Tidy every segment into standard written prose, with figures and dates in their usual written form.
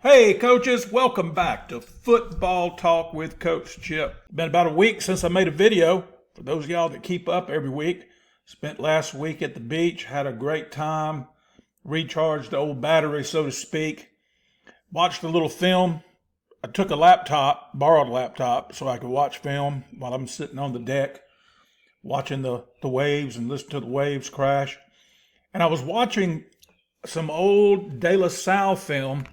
Hey, coaches, welcome back to Football Talk with Coach Chip. Been about a week since I made a video. For those of y'all that keep up every week, spent last week at the beach, had a great time, recharged the old battery, so to speak. Watched a little film. I took a laptop, borrowed a laptop, so I could watch film while I'm sitting on the deck, watching the waves and listening to the waves crash. And I was watching some old De La Salle film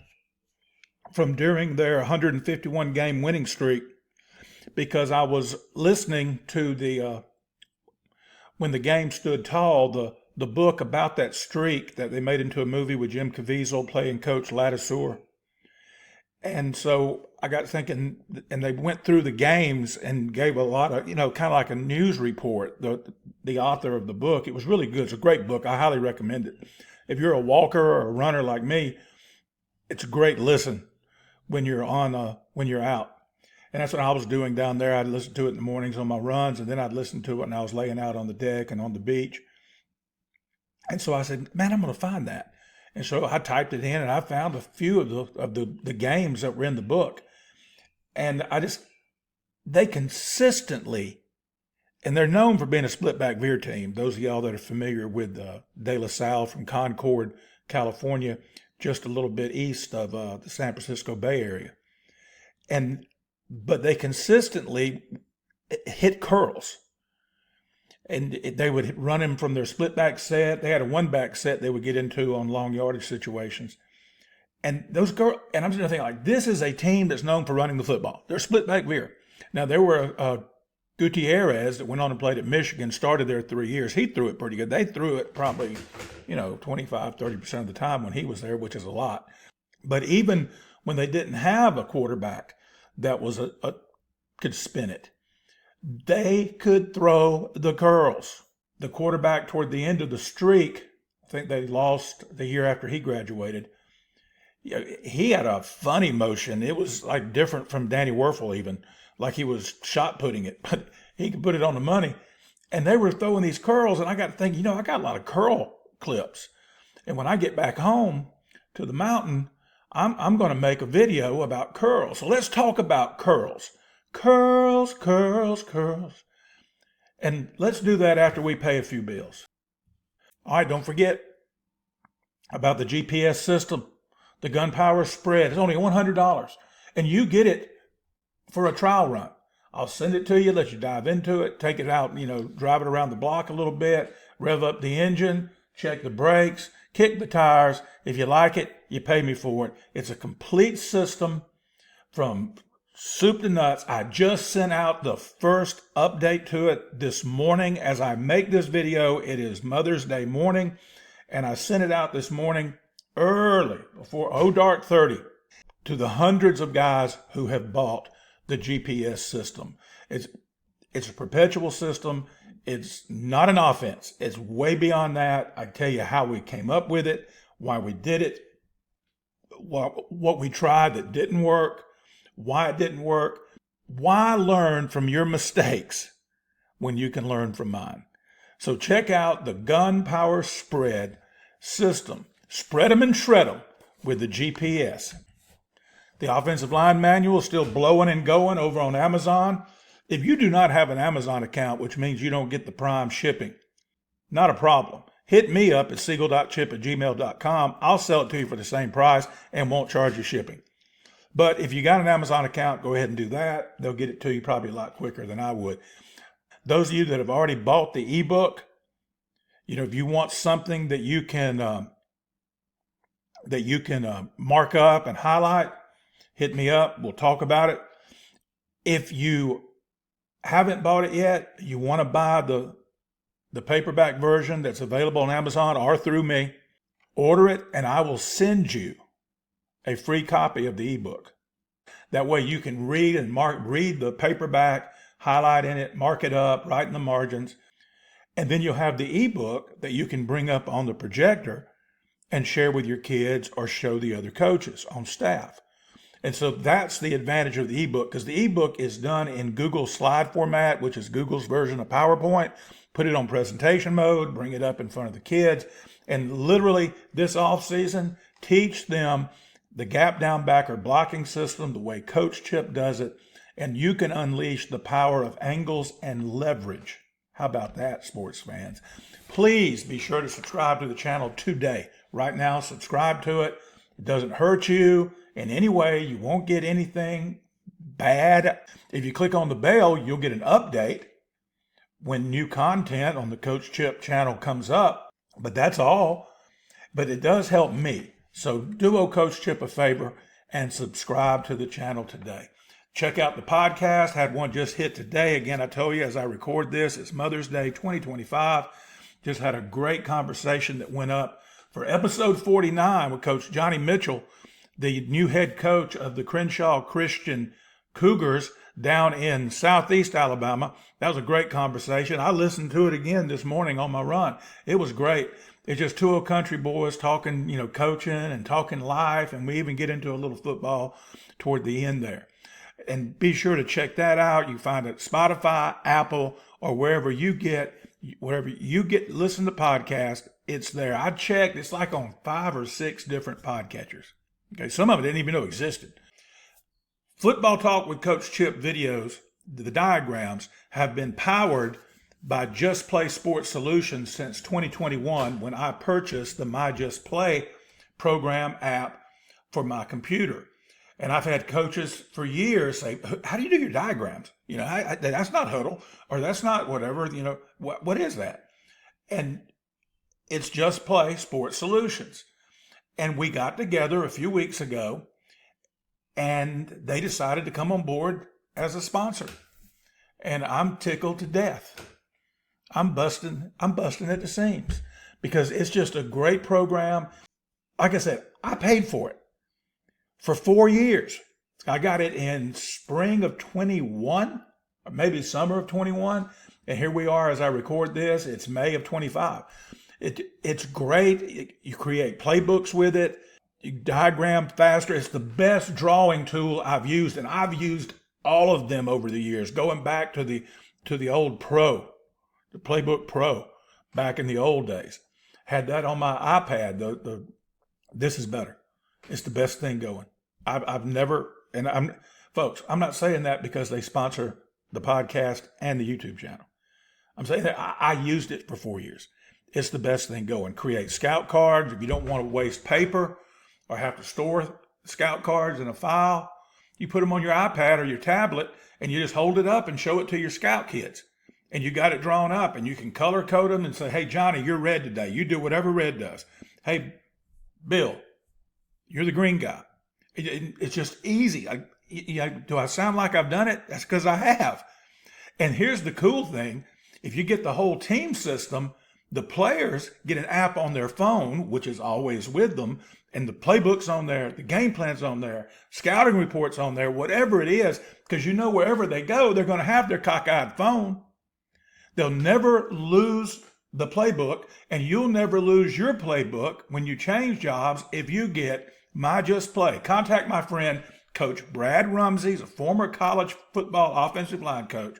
from during their 151 game winning streak, because I was listening to the when the game stood tall, the book about that streak that they made into a movie with Jim Caviezel playing Coach Lattisour. And so I got thinking, and they went through the games and gave a lot of, kind of like a news report, the author of the book. It was really good. It's a great book. I highly recommend it. If you're a walker or a runner like me, it's a great listen when you're out. And that's what I was doing down there. I'd listen to it in the mornings on my runs, and then I'd listen to it when I was laying out on the deck and on the beach. And so I said, man, I'm going to find that. And so I typed it in, and I found a few of the games that were in the book. And they consistently, and they're known for being a split back veer team. Those of y'all that are familiar with De La Salle from Concord, California, just a little bit east of the San Francisco Bay Area. But they consistently hit curls. And they would run him from their split back set. They had a one back set they would get into on long yardage situations. And those girls, and I'm just thinking, like, this is a team that's known for running the football. They're split back veer. Now, there were Gutierrez that went on and played at Michigan, started there 3 years. He threw it pretty good. They threw it probably, 25, 30% of the time when he was there, which is a lot. But even when they didn't have a quarterback that was could spin it, they could throw the curls. The quarterback toward the end of the streak, I think they lost the year after he graduated. He had a funny motion. It was like different from Danny Werfel even. Like he was shot putting it, but he could put it on the money. And they were throwing these curls, and I got to think, I got a lot of curl clips. And when I get back home to the mountain, I'm going to make a video about curls. So let's talk about curls. Curls, curls, curls. And let's do that after we pay a few bills. All right, don't forget about the GPS system, the gun power spread. It's only $100, and you get it for a trial run. I'll send it to you, let you dive into it, take it out, drive it around the block a little bit, rev up the engine, check the brakes, kick the tires. If you like it, you pay me for it. It's a complete system from soup to nuts. I just sent out the first update to it this morning. As I make this video, it is Mother's Day morning, and I sent it out this morning early, before dark 30, to the hundreds of guys who have bought the GPS system. It's a perpetual system. It's not an offense. It's way beyond that. I tell you how we came up with it, why we did it, what we tried that didn't work, why it didn't work. Why learn from your mistakes when you can learn from mine? So check out the gun power spread system. Spread them and shred them with the GPS. The offensive line manual is still blowing and going over on Amazon. If you do not have an Amazon account, which means you don't get the Prime shipping, not a problem. Hit me up at siegel.chip@gmail.com. I'll sell it to you for the same price and won't charge you shipping. But if you got an Amazon account, go ahead and do that. They'll get it to you probably a lot quicker than I would. Those of you that have already bought the ebook, if you want something that you can mark up and highlight, hit me up. We'll talk about it. If you haven't bought it yet, you want to buy the paperback version that's available on Amazon or through me, order it, and I will send you a free copy of the ebook. That way you can read the paperback, highlight in it, mark it up, write in the margins, and then you'll have the ebook that you can bring up on the projector and share with your kids or show the other coaches on staff. And so that's the advantage of the ebook, because the ebook is done in Google slide format, which is Google's version of PowerPoint. Put it on presentation mode, bring it up in front of the kids, and literally this off season, teach them the gap down backer blocking system, the way Coach Chip does it, and you can unleash the power of angles and leverage. How about that, sports fans? Please be sure to subscribe to the channel today. Right now, subscribe to it. It doesn't hurt you in any way. You won't get anything bad. If you click on the bell, you'll get an update when new content on the Coach Chip channel comes up. But that's all. But it does help me. So do owe Coach Chip a favor and subscribe to the channel today. Check out the podcast. Had one just hit today. Again, I told you as I record this, it's Mother's Day 2025. Just had a great conversation that went up for episode 49 with Coach Johnny Mitchell, the new head coach of the Crenshaw Christian Cougars down in Southeast Alabama. That was a great conversation. I listened to it again this morning on my run. It was great. It's just two old country boys talking, coaching and talking life, and we even get into a little football toward the end there. And be sure to check that out. You find it at Spotify, Apple, or wherever you listen to podcasts, it's there. I checked, it's like on 5 or 6 different podcatchers. Okay, some of it I didn't even know existed. Football Talk with Coach Chip videos, the diagrams, have been powered by Just Play Sports Solutions since 2021 when I purchased the My Just Play program app for my computer. And I've had coaches for years say, how do you do your diagrams? That's not Huddle, or that's not whatever, what is that? And it's Just Play Sports Solutions. And we got together a few weeks ago, and they decided to come on board as a sponsor. And I'm tickled to death. I'm busting at the seams because it's just a great program. Like I said, I paid for it for 4 years. I got it in spring of 21, or maybe summer of 21. And here we are as I record this. It's May of 25. It's great. You create playbooks with it. You diagram faster. It's the best drawing tool I've used. And I've used all of them over the years, going back to the old Pro, the Playbook Pro, back in the old days. Had that on my iPad. This is better. It's the best thing going. I've never, and I'm not saying that because they sponsor the podcast and the YouTube channel. I'm saying that I used it for 4 years. It's the best thing going. Create scout cards. If you don't want to waste paper or have to store scout cards in a file, you put them on your iPad or your tablet and you just hold it up and show it to your scout kids. And you got it drawn up and you can color code them and say, hey, Johnny, you're red today. You do whatever red does. Hey, Bill, you're the green guy. It's just easy. Do I sound like I've done it? That's because I have. And here's the cool thing. If you get the whole team system, the players get an app on their phone, which is always with them, and the playbook's on there, the game plan's on there, scouting reports on there, whatever it is, because wherever they go, they're going to have their cockeyed phone. They'll never lose the playbook, and you'll never lose your playbook when you change jobs if you get My Just Play. Contact my friend, Coach Brad Rumsey. He's a former college football offensive line coach.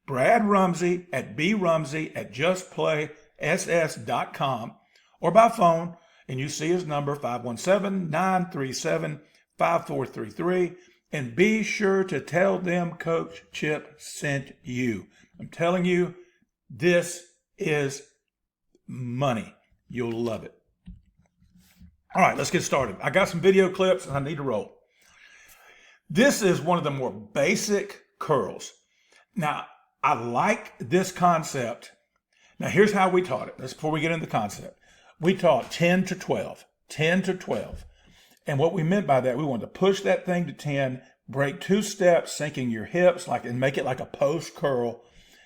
Brad Rumsey at brumsey@justplayss.com or by phone, and you see his number, 517-937-5433. And be sure to tell them Coach Chip sent you. I'm telling you, this is money. You'll love it. All right, let's get started. I got some video clips and I need to roll. This is one of the more basic curls. Now, I like this concept. Now, here's how we taught it. That's before we get into the concept. We taught 10 to 12. And what we meant by that, we wanted to push that thing to 10, break 2 steps, sinking your hips, and make it like a post curl.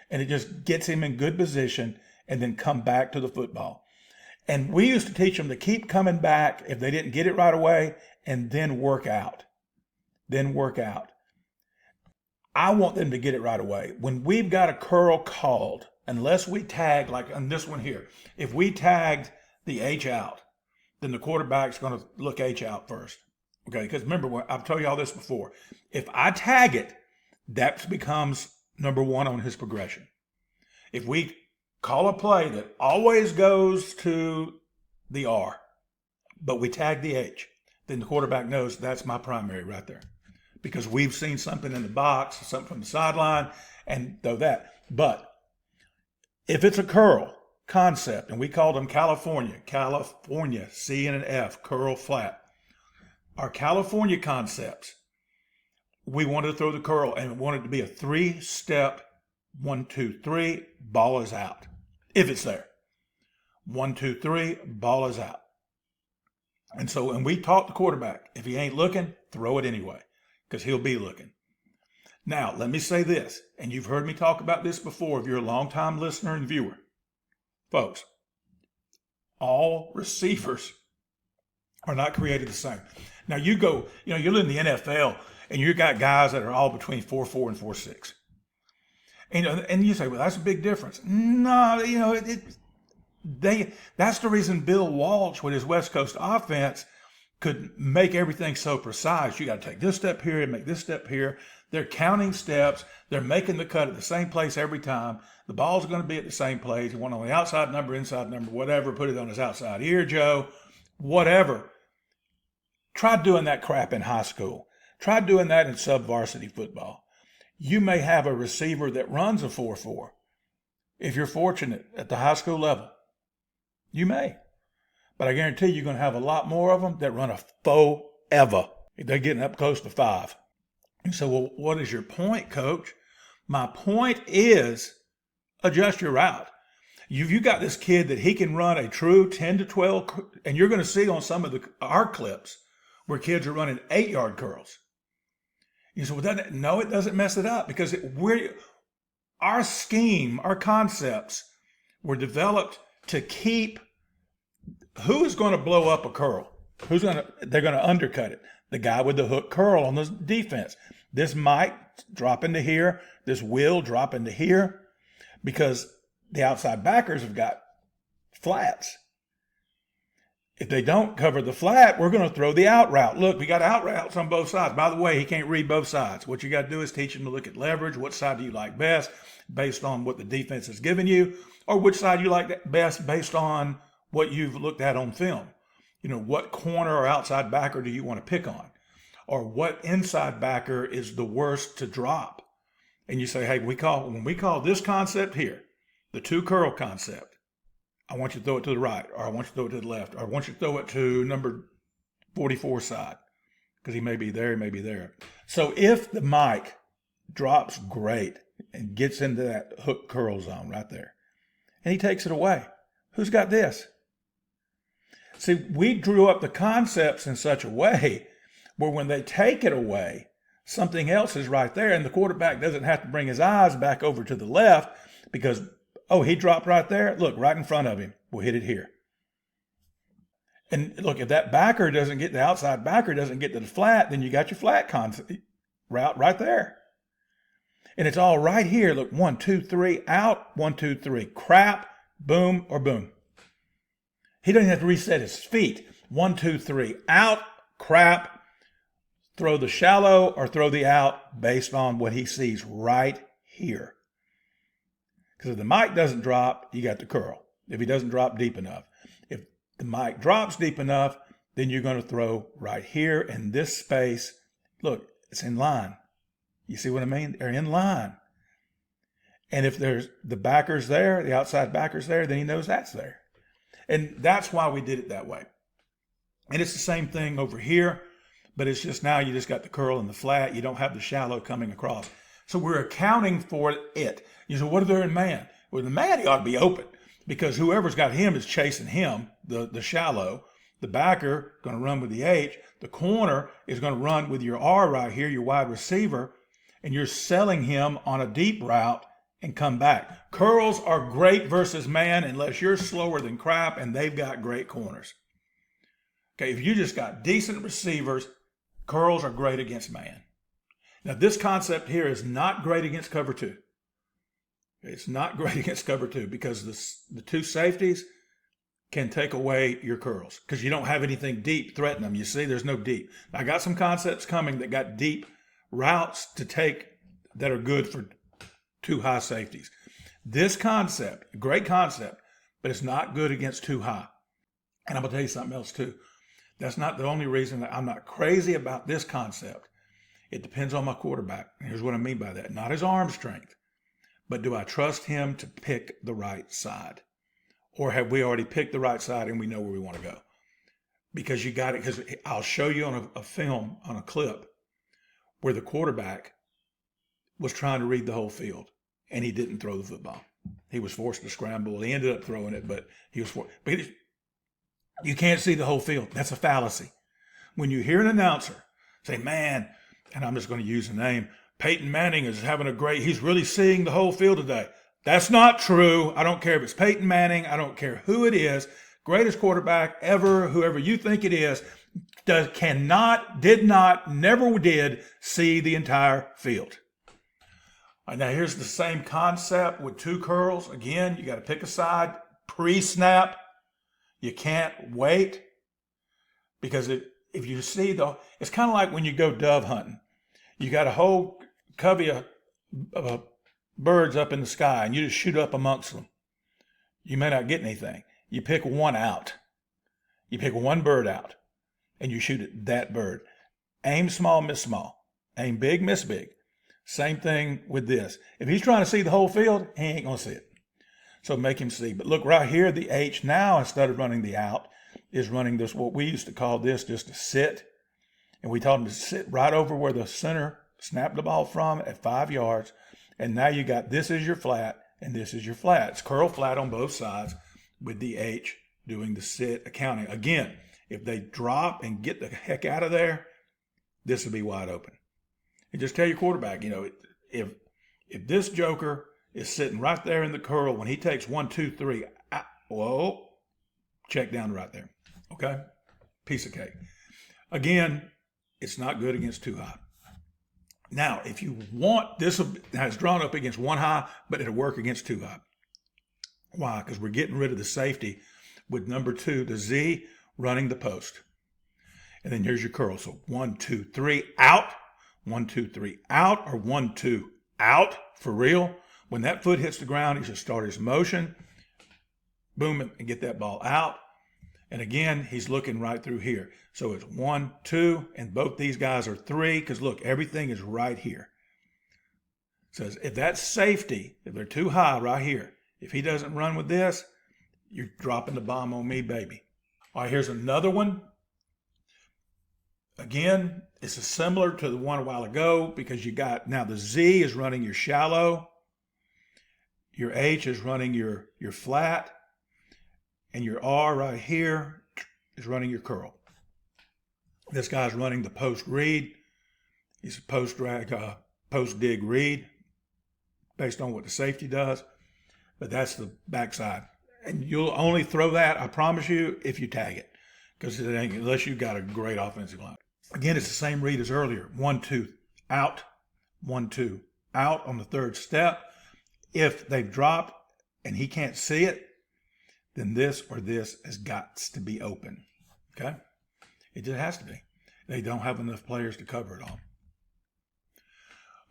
And it just gets him in good position and then come back to the football. And we used to teach them to keep coming back if they didn't get it right away and then work out. I want them to get it right away. When we've got a curl called, unless we tag, like on this one here, if we tagged the H out, then the quarterback's going to look H out first. Okay, because remember, I've told you all this before. If I tag it, that becomes number 1 on his progression. If we call a play that always goes to the R, but we tag the H, then the quarterback knows that's my primary right there. Because we've seen something in the box, something from the sideline, and throw that. But if it's a curl concept, and we call them California, C and an F, curl flat. Our California concepts, we wanted to throw the curl and wanted it to be a 3-step, 1, 2, 3, ball is out. If it's there. 1, 2, 3, ball is out. And so when we taught the quarterback, if he ain't looking, throw it anyway, because he'll be looking. Now, let me say this, and you've heard me talk about this before if you're a longtime listener and viewer. Folks, all receivers are not created the same. Now, you live in the NFL, and you got guys that are all between 4'4" and 4'6". And you say, well, that's a big difference. No, that's the reason Bill Walsh with his West Coast offense could make everything so precise. You got to take this step here and make this step here. They're counting steps. They're making the cut at the same place every time. The ball's going to be at the same place. You want on the outside number, inside number, whatever. Put it on his outside ear, Joe. Whatever. Try doing that crap in high school. Try doing that in sub-varsity football. You may have a receiver that runs a 4-4 if you're fortunate at the high school level. You may. But I guarantee you're going to have a lot more of them that run a faux ever. They're getting up close to 5. And so, well, what is your point, Coach? My point is adjust your route. You got this kid that he can run a true 10 to 12, and you're going to see on some of our clips where kids are running 8-yard curls. You say, well, no, it doesn't mess it up because our scheme, our concepts were developed to keep. Who is going to blow up a curl? They're going to undercut it. The guy with the hook curl on the defense. This might drop into here. This will drop into here because the outside backers have got flats. If they don't cover the flat, we're going to throw the out route. Look, we got out routes on both sides. By the way, he can't read both sides. What you got to do is teach him to look at leverage. What side do you like best based on what the defense has given you, or which side you like best based on what you've looked at on film. What corner or outside backer do you want to pick on? Or what inside backer is the worst to drop? And you say, hey, when we call this concept here, the 2 curl concept, I want you to throw it to the right, or I want you to throw it to the left, or I want you to throw it to number 44 side, because he may be there, he may be there. So if the mic drops great and gets into that hook curl zone right there, and he takes it away, who's got this? See, we drew up the concepts in such a way where when they take it away, something else is right there, and the quarterback doesn't have to bring his eyes back over to the left because, he dropped right there. Look, right in front of him. We'll hit it here. And look, if that backer doesn't get, the outside backer doesn't get to the flat, then you got your flat route right there. And it's all right here. Look, 1, 2, 3, out, 1, 2, 3, crap, boom, or boom. He doesn't have to reset his feet. 1, 2, 3, out, crap, throw the shallow or throw the out based on what he sees right here. Because if the mic doesn't drop, you got the curl. If he doesn't drop deep enough. If the mic drops deep enough, then you're going to throw right here in this space. Look, it's in line. You see what I mean? They're in line. And if there's the backers there, the outside backers there, then he knows that's there. And that's why we did it that way. And it's the same thing over here, but it's just now you just got the curl and the flat. You don't have the shallow coming across. So we're accounting for it. You say, what if they're in man? Well, the man, he ought to be open because whoever's got him is chasing him, the shallow. The backer going to run with the H. The corner is going to run with your R right here, your wide receiver, and you're selling him on a deep route and come back. Curls are great versus man unless you're slower than crap and they've got great corners. Okay, if you just got decent receivers, curls are great against man. Now, this concept here is not great against cover 2. It's not great against cover 2 because the 2 safeties can take away your curls because you don't have anything deep threatening them. You see, there's no deep. I got some concepts coming that got deep routes to take that are good for 2 high safeties. This concept, great concept, but it's not good against 2 high. And I'm going to tell you something else too. That's not the only reason. That I'm not crazy about this concept. It depends on my quarterback. Here's what I mean by that. Not his arm strength, but do I trust him to pick the right side? Or have we already picked the right side and we know where we want to go? Because you got it. Because I'll show you on a film, on a clip, where the quarterback was trying to read the whole field and he didn't throw the football. He was forced to scramble. He ended up throwing it, but he was forced. But you can't see the whole field. That's a fallacy. When you hear an announcer say, man, and I'm just going to use a name, Peyton Manning is having he's really seeing the whole field today. That's not true. I don't care if it's Peyton Manning. I don't care who it is. Greatest quarterback ever, whoever you think it is, never did see the entire field. All right, now here's the same concept with two curls. Again, you got to pick a side pre-snap. You can't wait, because if you see it's kind of like when you go dove hunting. You got a whole covey of birds up in the sky and you just shoot up amongst them. You may not get anything. You pick one out. You pick one bird out and you shoot at that bird. Aim small, miss small. Aim big, miss big. Same thing with this. If he's trying to see the whole field, he ain't going to see it. So make him see. But look right here, the H now, instead of running the out, is running this, what we used to call this just a sit. And we told him to sit right over where the center snapped the ball from at 5 yards. And now you got, this is your flat and this is your flat. It's curl flat on both sides with the H doing the sit accounting. Again, if they drop and get the heck out of there, this will be wide open. And just tell your quarterback, if this joker is sitting right there in the curl, when he takes 1, 2, 3, whoa, check down right there. Okay? Piece of cake. Again, it's not good against too high. Now, if you want, this has drawn up against 1 high, but it'll work against 2 high. Why? Because we're getting rid of the safety with number 2, the Z, running the post. And then here's your curl. So 1, 2, 3, out. 1, 2, 3, out, or 1, 2, out, for real. When that foot hits the ground, he should start his motion, boom, and get that ball out. And again, he's looking right through here. So it's 1, 2, and both these guys are 3, because look, everything is right here. So if that's safety, if they're too high right here, if he doesn't run with this, you're dropping the bomb on me, baby. All right, here's another one. Again, it's similar to the one a while ago, because you got, now the Z is running your shallow, your H is running your flat, and your R right here is running your curl. This guy's running the post read. He's a post dig read based on what the safety does. But that's the backside. And you'll only throw that, I promise you, if you tag it. Because it ain't, unless you've got a great offensive line. Again, it's the same read as earlier. 1, 2, out. 1, 2, out on the third step. If they've dropped and he can't see it, then this or this has got to be open. Okay? It just has to be. They don't have enough players to cover it all.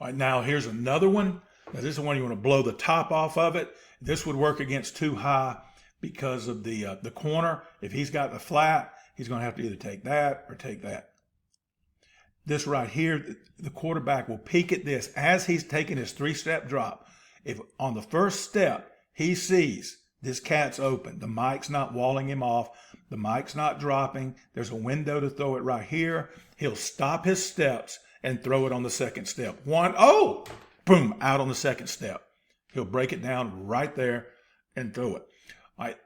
All right, now here's another one. Now this is the one you want to blow the top off of it. This would work against too high because of the corner. If he's got the flat, he's going to have to either take that or take that. This right here, the quarterback will peek at this as he's taking his 3-step drop. If on the first step he sees this cat's open, the mic's not walling him off, the mic's not dropping, there's a window to throw it right here, he'll stop his steps and throw it on the second step. 1, oh, boom, out on the second step. He'll break it down right there and throw it. All right.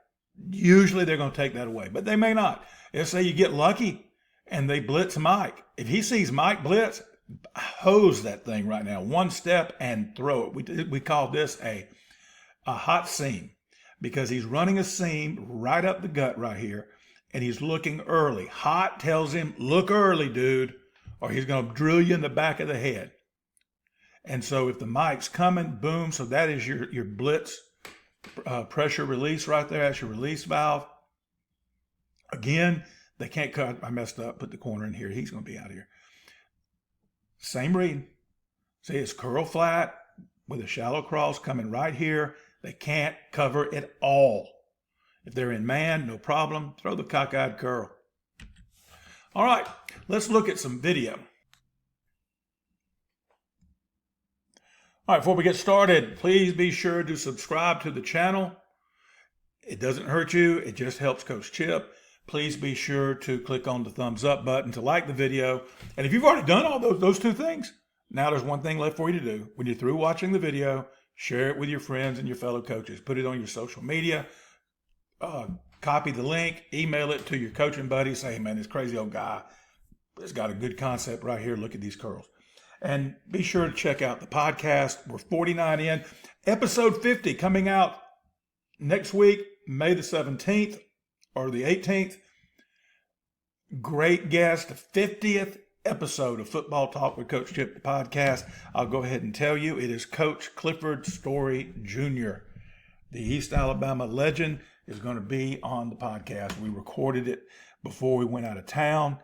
Usually they're going to take that away, but they may not. Let's say you get lucky and they blitz Mike. If he sees Mike blitz, hose that thing right now. 1 step and throw it. We call this a hot seam, because he's running a seam right up the gut right here, and he's looking early. Hot tells him, look early, dude, or he's going to drill you in the back of the head. And so if the mic's coming, boom, so that is your blitz pressure release right there. That's your release valve. Again, they can't cut. I messed up. Put the corner in here. He's going to be out of here. Same read. See, it's curl flat with a shallow cross coming right here. They can't cover it all. If they're in man, no problem. Throw the cockeyed curl. All right, let's look at some video. All right, before we get started, please be sure to subscribe to the channel. It doesn't hurt you, it just helps Coach Chip. Please be sure to click on the thumbs up button to like the video. And if you've already done all those two things, now there's one thing left for you to do. When you're through watching the video, share it with your friends and your fellow coaches. Put it on your social media, copy the link, email it to your coaching buddy. Say, hey man, this crazy old guy has got a good concept right here. Look at these curls. And be sure to check out the podcast. We're 49 in. Episode 50 coming out next week, May the 17th or the 18th. Great guest, the 50th episode of Football Talk with Coach Chip, the podcast. I'll go ahead and tell you, it is Coach Clifford Story Jr. The East Alabama legend is going to be on the podcast. We recorded it before we went out of town,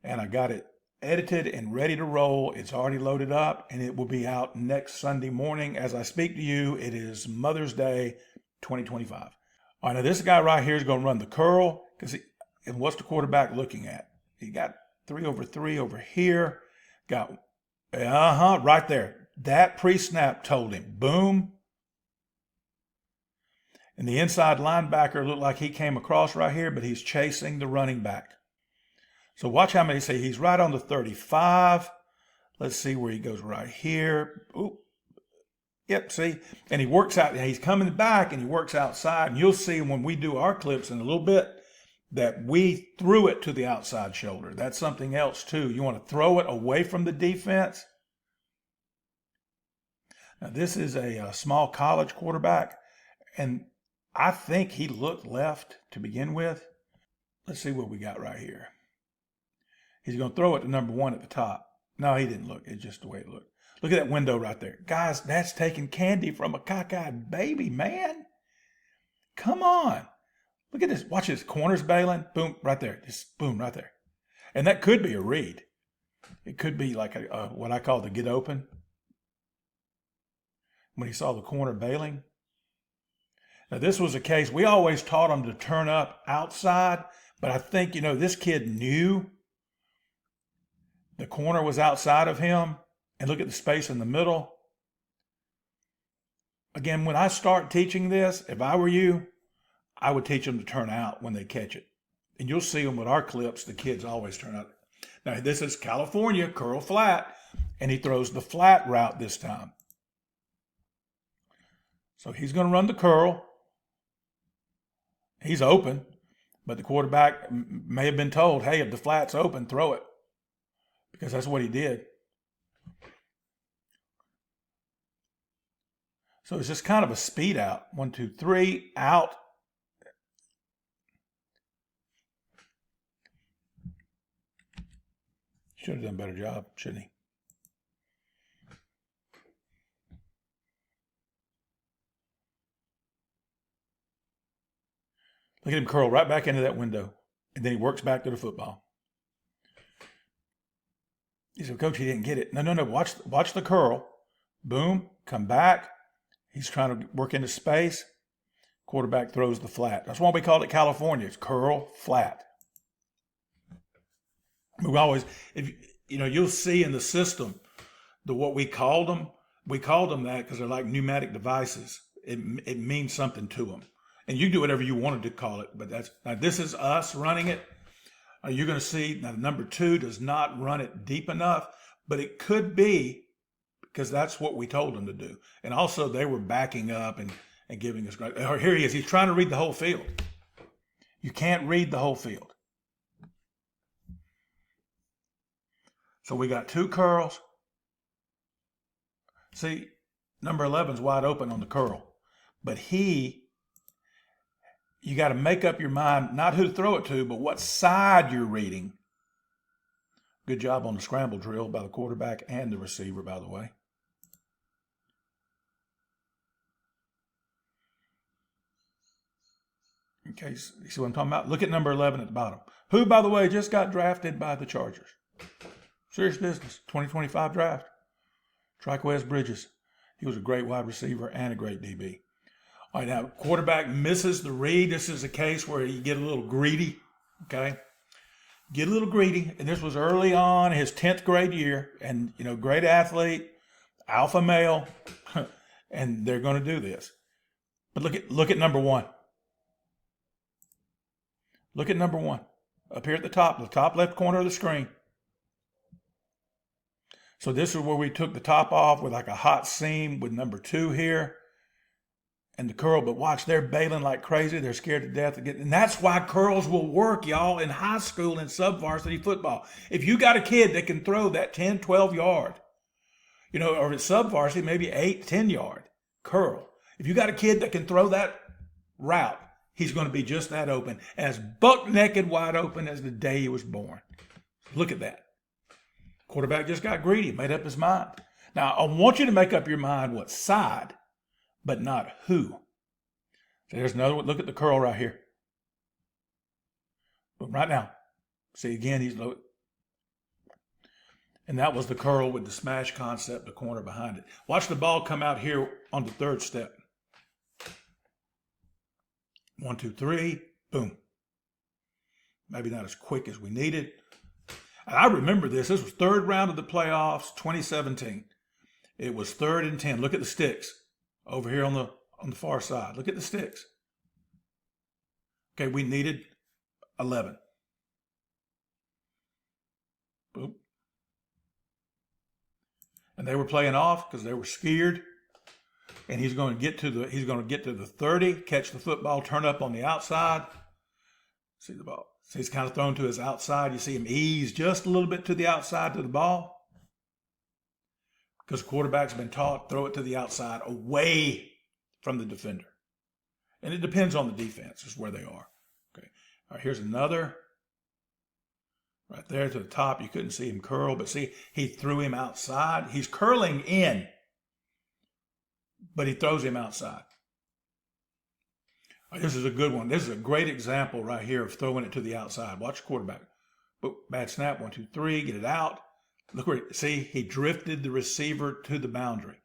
and I got it edited and ready to roll. It's already loaded up, and it will be out next Sunday morning. As I speak to you, it is Mother's Day 2025. All right, now this guy right here is going to run the curl, and what's the quarterback looking at? He got 3 over 3 over here. Got, right there. That pre-snap told him, boom. And the inside linebacker looked like he came across right here, but he's chasing the running back. So watch how many say he's right on the 35. Let's see where he goes right here. Oop. Yep, see? And he works out, he's coming back and he works outside. And you'll see when we do our clips in a little bit that we threw it to the outside shoulder. That's something else too. You want to throw it away from the defense. Now this is a small college quarterback, and I think he looked left to begin with. Let's see what we got right here. He's going to throw it to number 1 at the top. No, he didn't look. It's just the way it looked. Look at that window right there. Guys, that's taking candy from a cockeyed baby, man. Come on. Look at this. Watch this. Corners bailing. Boom, right there. Just boom, right there. And that could be a read. It could be like what I call the get open. When he saw the corner bailing. Now, this was a case. We always taught him to turn up outside. But I think, this kid knew the corner was outside of him. And look at the space in the middle. Again, when I start teaching this, if I were you, I would teach them to turn out when they catch it. And you'll see them with our clips, the kids always turn out. Now, this is California, curl flat, and he throws the flat route this time. So he's going to run the curl. He's open, but the quarterback may have been told, hey, if the flat's open, throw it. Because that's what he did. So it's just kind of a speed out. 1, 2, 3, out. Should have done a better job, shouldn't he? Look at him curl right back into that window. And then he works back to the football. He said, Coach, he didn't get it. No. Watch the curl. Boom. Come back. He's trying to work into space. Quarterback throws the flat. That's why we called it California. It's curl flat. We always, you'll see in the system what we called them. We called them that because they're like pneumatic devices. It means something to them. And you do whatever you wanted to call it, but now this is us running it. You're going to see now number 2 does not run it deep enough, but it could be because that's what we told them to do. And also they were backing up and giving us, here he is. He's trying to read the whole field. You can't read the whole field. So we got 2 curls. See, number 11's wide open on the curl, but you got to make up your mind, not who to throw it to, but what side you're reading. Good job on the scramble drill by the quarterback and the receiver, by the way. Okay, you see what I'm talking about? Look at number 11 at the bottom. Who, by the way, just got drafted by the Chargers. Serious business, 2025 draft. Triquez Bridges. He was a great wide receiver and a great DB. All right, now, quarterback misses the read. This is a case where you get a little greedy, okay? get a little greedy. And this was early on, his 10th grade year. And, great athlete, alpha male. And they're going to do this. But look at number one. Look at number one. Up here at the top left corner of the screen. So this is where we took the top off with like a hot seam with number 2 here. And the curl, but watch, they're bailing like crazy. They're scared to death. And that's why curls will work, y'all, in high school and sub-varsity football. If you got a kid that can throw that 10, 12 yard, or at sub-varsity, maybe 8, 10 yard curl. If you got a kid that can throw that route, he's going to be just that open, as buck-naked wide open as the day he was born. Look at that. Quarterback just got greedy, made up his mind. Now, I want you to make up your mind what side, but not who. So there's another one. Look at the curl right here. But right now, see again, he's low. And that was the curl with the smash concept, the corner behind it. Watch the ball come out here on the third step. 1, 2, 3, boom. Maybe not as quick as we needed. And I remember this. This was third round of the playoffs, 2017. It was 3rd and 10. Look at the sticks over here on the far side. Look at the sticks. Okay, we needed 11. Boom. And they were playing off because they were scared. And he's going to get to the 30, catch the football, turn up on the outside. See the ball. So he's kind of thrown to his outside. You see him ease just a little bit to the outside to the ball. Because the quarterback's been taught, throw it to the outside away from the defender. And it depends on the defense, is where they are. Okay. All right, here's another. Right there to the top. You couldn't see him curl, but see, he threw him outside. He's curling in, but he throws him outside. This is a good one. This is a great example right here of throwing it to the outside. Watch the quarterback. Bad snap. 1, 2, 3. Get it out. Look where, see, he drifted the receiver to the boundary.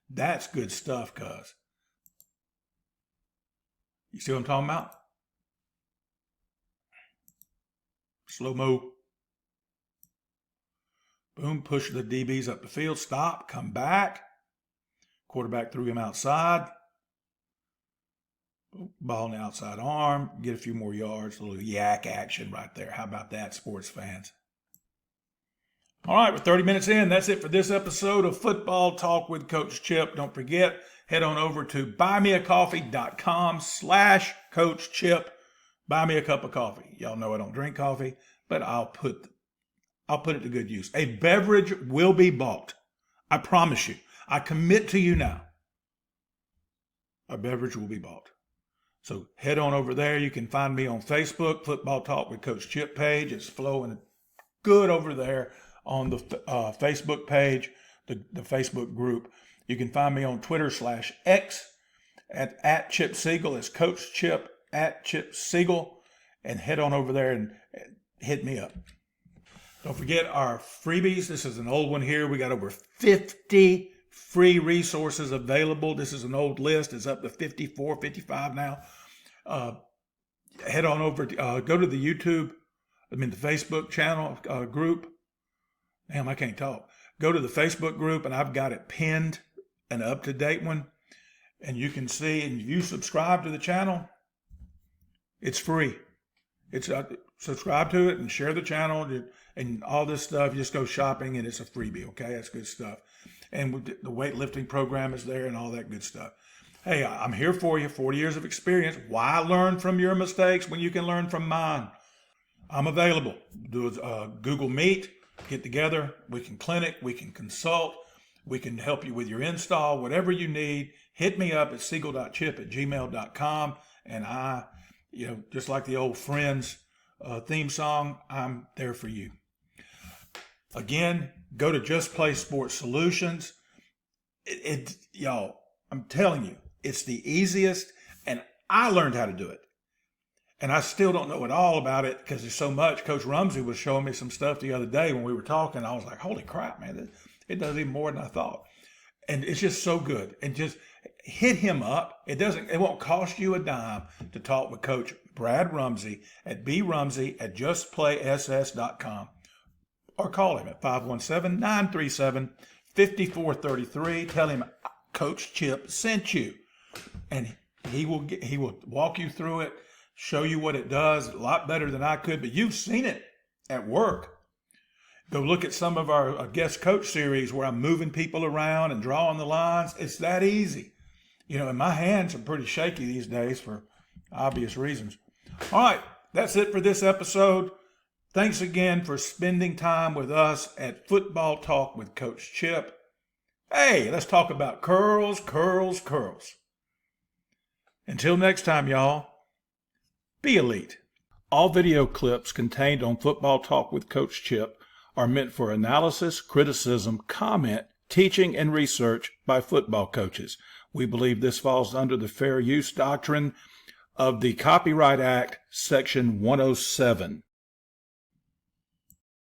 That's good stuff, cuz. You see what I'm talking about? Slow-mo. Boom, push the DBs up the field. Stop, come back. Quarterback threw him outside. Ball in the outside arm. Get a few more yards. A little yak action right there. How about that, sports fans? All right, we're 30 minutes in. That's it for this episode of Football Talk with Coach Chip. Don't forget, head on over to buymeacoffee.com/Coach Chip. Buy me a cup of coffee. Y'all know I don't drink coffee, but I'll put it to good use. A beverage will be bought. I promise you. I commit to you now. A beverage will be bought. So head on over there. You can find me on Facebook, Football Talk with Coach Chip page. It's flowing good over there on the Facebook page, the Facebook group. You can find me on Twitter/X at Chip Siegel. It's Coach Chip at Chip Siegel. And head on over there and hit me up. Don't forget our freebies. This is an old one here. We got over 50 free resources available. This is an old list. It's up to 54, 55 now. Head on over, go to the Facebook channel group. Damn, I can't talk. Go to the Facebook group, and I've got it pinned, an up-to-date one. And you can see, and if you subscribe to the channel, it's free. It's subscribe to it and share the channel and all this stuff. Just go shopping, and it's a freebie, okay? That's good stuff. And the weightlifting program is there and all that good stuff. Hey, I'm here for you, 40 years of experience. Why learn from your mistakes when you can learn from mine? I'm available. Do a Google Meet, get together. We can clinic, we can consult, we can help you with your install, whatever you need. Hit me up at siegel.chip@gmail.com. And I, just like the old Friends theme song, I'm there for you. Again, go to Just Play Sports Solutions. Y'all, I'm telling you, it's the easiest, and I learned how to do it. And I still don't know it all about it because there's so much. Coach Rumsey was showing me some stuff the other day when we were talking. I was like, holy crap, man, it does even more than I thought. And it's just so good. And just hit him up. It won't cost you a dime to talk with Coach Brad Rumsey at brumsey@justplayss.com, or call him at 517-937-5433. Tell him Coach Chip sent you, and he will walk you through it, show you what it does, a lot better than I could, but you've seen it at work. Go look at some of our guest coach series where I'm moving people around and drawing the lines. It's that easy. And my hands are pretty shaky these days for obvious reasons. All right, that's it for this episode. Thanks again for spending time with us at Football Talk with Coach Chip. Hey, let's talk about curls, curls, curls. Until next time, y'all, be elite. All video clips contained on Football Talk with Coach Chip are meant for analysis, criticism, comment, teaching, and research by football coaches. We believe this falls under the fair use doctrine of the Copyright Act, Section 107.